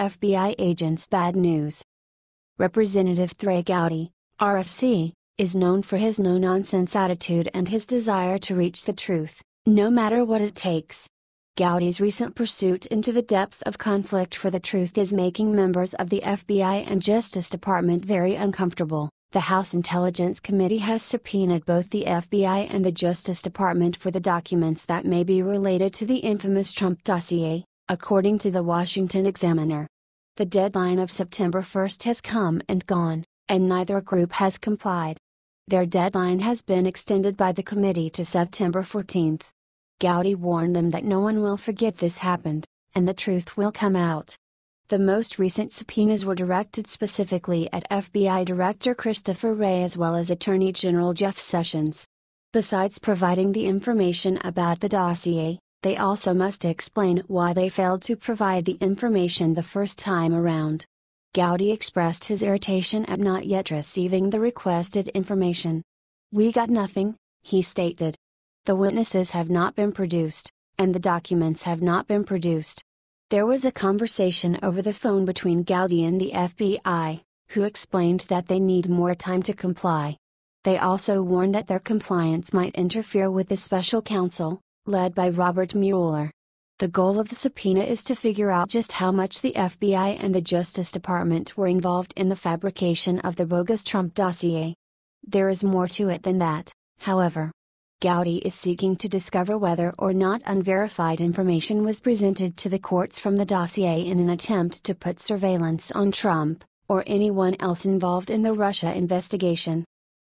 FBI agents bad news. Representative Trey Gowdy, RSC, is known for his no-nonsense attitude and his desire to reach the truth, no matter what it takes. Gowdy's recent pursuit into the depths of conflict for the truth is making members of the FBI and Justice Department very uncomfortable. The House Intelligence Committee has subpoenaed both the FBI and the Justice Department for the documents that may be related to the infamous Trump dossier, according to the Washington Examiner. The deadline of September 1 has come and gone, and neither group has complied. Their deadline has been extended by the committee to September 14. Gowdy warned them that no one will forget this happened, and the truth will come out. The most recent subpoenas were directed specifically at FBI Director Christopher Wray as well as Attorney General Jeff Sessions. Besides providing the information about the dossier, they also must explain why they failed to provide the information the first time around. Gowdy expressed his irritation at not yet receiving the requested information. "We got nothing," he stated. "The witnesses have not been produced, and the documents have not been produced." There was a conversation over the phone between Gowdy and the FBI, who explained that they need more time to comply. They also warned that their compliance might interfere with the special counsel, led by Robert Mueller. The goal of the subpoena is to figure out just how much the FBI and the Justice Department were involved in the fabrication of the bogus Trump dossier. There is more to it than that, however. Gowdy is seeking to discover whether or not unverified information was presented to the courts from the dossier in an attempt to put surveillance on Trump, or anyone else involved in the Russia investigation.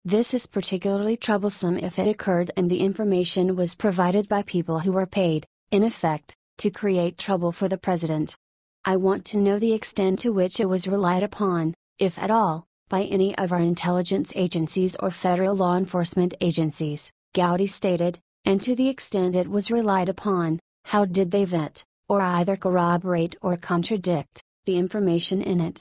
This is particularly troublesome if it occurred and the information was provided by people who were paid, in effect, to create trouble for the president. "I want to know the extent to which it was relied upon, if at all, by any of our intelligence agencies or federal law enforcement agencies," Gowdy stated, "and to the extent it was relied upon, how did they vet, or either corroborate or contradict, the information in it?"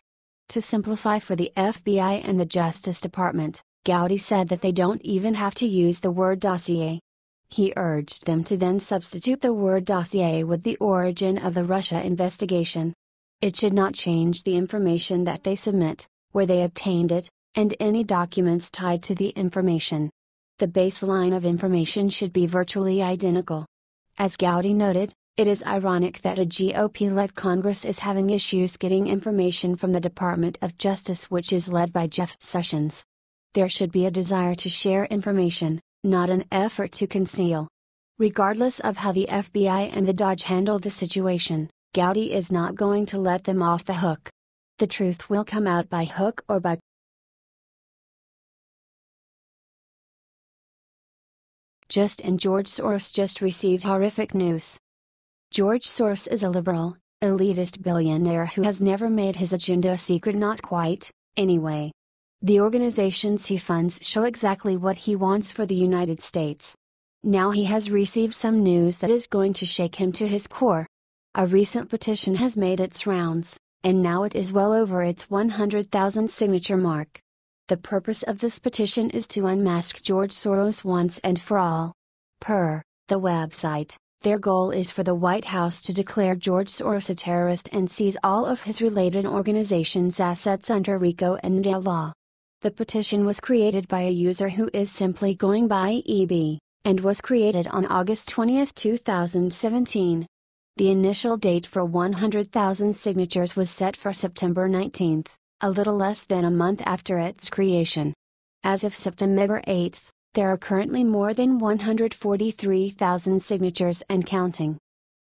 To simplify for the FBI and the Justice Department, Gowdy said that they don't even have to use the word dossier. He urged them to then substitute the word dossier with the origin of the Russia investigation. It should not change the information that they submit, where they obtained it, and any documents tied to the information. The baseline of information should be virtually identical. As Gowdy noted, it is ironic that a GOP-led Congress is having issues getting information from the Department of Justice, which is led by Jeff Sessions. There should be a desire to share information, not an effort to conceal. Regardless of how the FBI and the DOJ handle the situation, Gowdy is not going to let them off the hook. The truth will come out by hook or by and George Soros just received horrific news. George Soros is a liberal, elitist billionaire who has never made his agenda a secret, not quite, anyway. The organizations he funds show exactly what he wants for the United States. Now he has received some news that is going to shake him to his core. A recent petition has made its rounds, and now it is well over its 100,000 signature mark. The purpose of this petition is to unmask George Soros once and for all. Per the website, their goal is for the White House to declare George Soros a terrorist and seize all of his related organizations' assets under RICO and DEA law. The petition was created by a user who is simply going by EB, and was created on August 20, 2017. The initial date for 100,000 signatures was set for September 19. A little less than a month after its creation. As of September 8, there are currently more than 143,000 signatures and counting.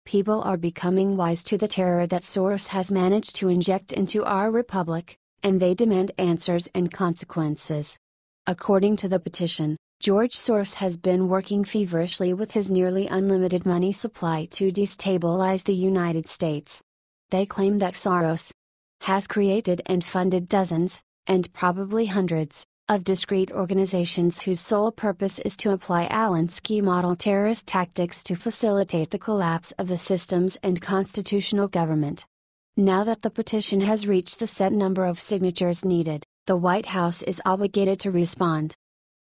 People are becoming wise to the terror that Soros has managed to inject into our republic, and they demand answers and consequences. According to the petition, George Soros has been working feverishly with his nearly unlimited money supply to destabilize the United States. They claim that Soros has created and funded dozens, and probably hundreds, of discrete organizations whose sole purpose is to apply Alinsky model terrorist tactics to facilitate the collapse of the systems and constitutional government. Now that the petition has reached the set number of signatures needed, the White House is obligated to respond.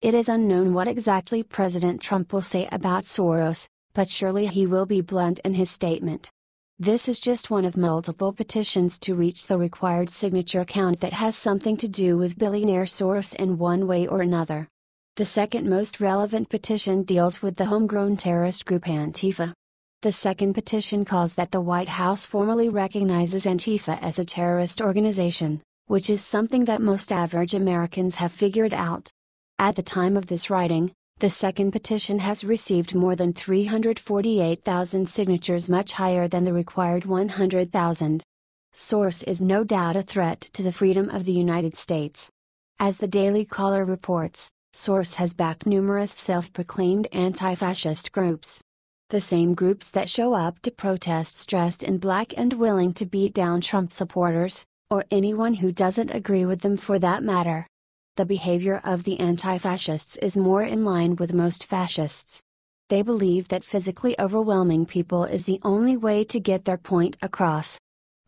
It is unknown what exactly President Trump will say about Soros, but surely he will be blunt in his statement. This is just one of multiple petitions to reach the required signature count that has something to do with billionaire Soros in one way or another. The second most relevant petition deals with the homegrown terrorist group Antifa. The second petition calls that the White House formally recognizes Antifa as a terrorist organization, which is something that most average Americans have figured out. At the time of this writing, the second petition has received more than 348,000 signatures, much higher than the required 100,000. Soros is no doubt a threat to the freedom of the United States. As the Daily Caller reports, Soros has backed numerous self-proclaimed anti-fascist groups. The same groups that show up to protests dressed in black and willing to beat down Trump supporters, or anyone who doesn't agree with them for that matter. The behavior of the anti-fascists is more in line with most fascists. They believe that physically overwhelming people is the only way to get their point across.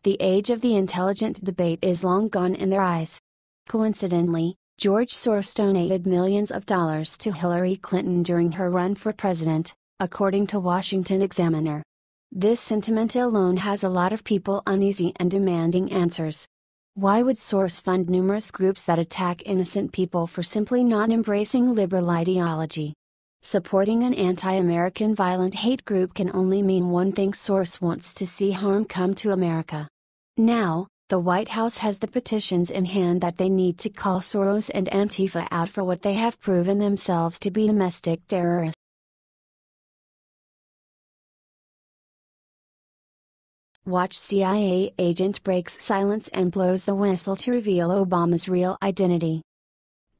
The age of the intelligent debate is long gone in their eyes. Coincidentally, George Soros donated millions of dollars to Hillary Clinton during her run for president, according to Washington Examiner. This sentiment alone has a lot of people uneasy and demanding answers. Why would Soros fund numerous groups that attack innocent people for simply not embracing liberal ideology? Supporting an anti-American violent hate group can only mean one thing: Soros wants to see harm come to America. Now, the White House has the petitions in hand that they need to call Soros and Antifa out for what they have proven themselves to be: domestic terrorists. Watch CIA agent breaks silence and blows the whistle to reveal Obama's real identity.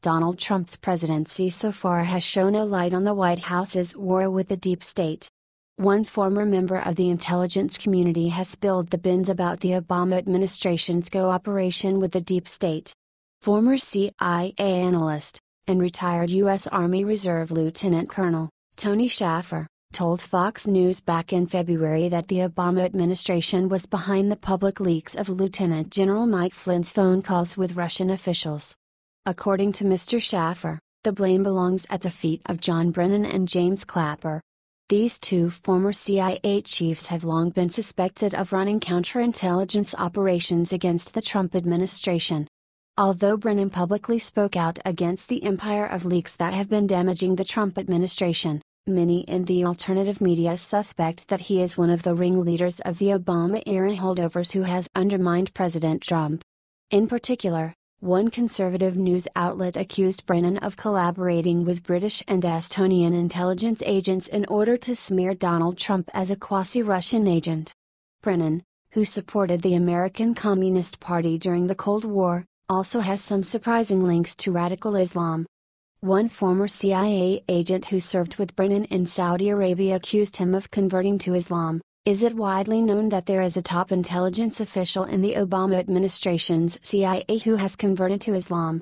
Donald Trump's presidency so far has shone a light on the White House's war with the deep state. One former member of the intelligence community has spilled the beans about the Obama administration's cooperation with the deep state. Former CIA analyst, and retired U.S. Army Reserve Lieutenant Colonel, Tony Shaffer, told Fox News back in February that the Obama administration was behind the public leaks of Lieutenant General Mike Flynn's phone calls with Russian officials. According to Mr. Shaffer, the blame belongs at the feet of John Brennan and James Clapper. These two former CIA chiefs have long been suspected of running counterintelligence operations against the Trump administration. Although Brennan publicly spoke out against the empire of leaks that have been damaging the Trump administration, many in the alternative media suspect that he is one of the ringleaders of the Obama-era holdovers who has undermined President Trump. In particular, one conservative news outlet accused Brennan of collaborating with British and Estonian intelligence agents in order to smear Donald Trump as a quasi-Russian agent. Brennan, who supported the American Communist Party during the Cold War, also has some surprising links to radical Islam. One former CIA agent who served with Brennan in Saudi Arabia accused him of converting to Islam. Is it widely known that there is a top intelligence official in the Obama administration's CIA who has converted to Islam?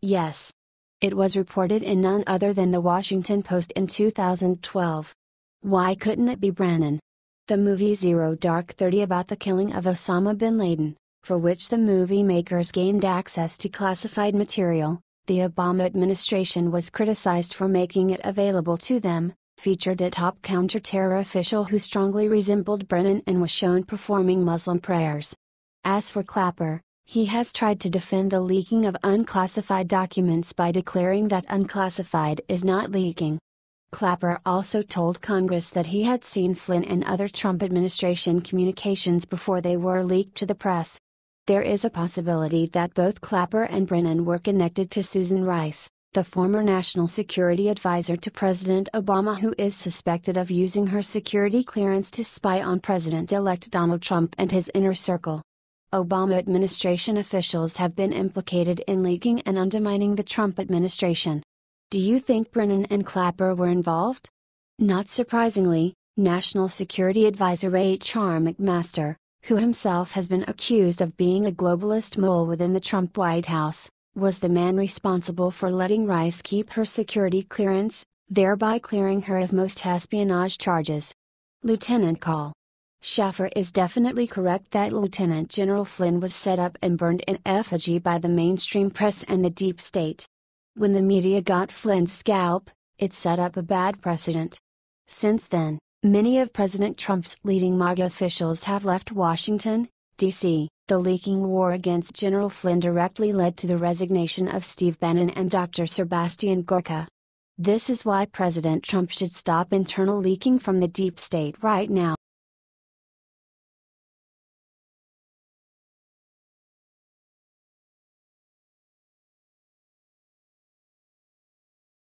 Yes. It was reported in none other than the Huffington Post in 2012. Why couldn't it be Brennan? The movie Zero Dark 30 about the killing of Osama bin Laden, for which the movie makers gained access to classified material, the Obama administration was criticized for making it available to them, featured a top counter-terror official who strongly resembled Brennan and was shown performing Muslim prayers. As for Clapper, he has tried to defend the leaking of unclassified documents by declaring that unclassified is not leaking. Clapper also told Congress that he had seen Flynn and other Trump administration communications before they were leaked to the press. There is a possibility that both Clapper and Brennan were connected to Susan Rice, the former national security advisor to President Obama, who is suspected of using her security clearance to spy on President-elect Donald Trump and his inner circle. Obama administration officials have been implicated in leaking and undermining the Trump administration. Do you think Brennan and Clapper were involved? Not surprisingly, National Security Advisor H.R. McMaster, who himself has been accused of being a globalist mole within the Trump White House, was the man responsible for letting Rice keep her security clearance, thereby clearing her of most espionage charges. Lieutenant Col. Shaffer is definitely correct that Lieutenant General Flynn was set up and burned in effigy by the mainstream press and the deep state. When the media got Flynn's scalp, it set up a bad precedent. Since then, Many of President Trump's leading MAGA officials have left Washington, D.C. The leaking war against General Flynn directly led to the resignation of Steve Bannon and Dr. Sebastian Gorka. This is why President Trump should stop internal leaking from the deep state right now.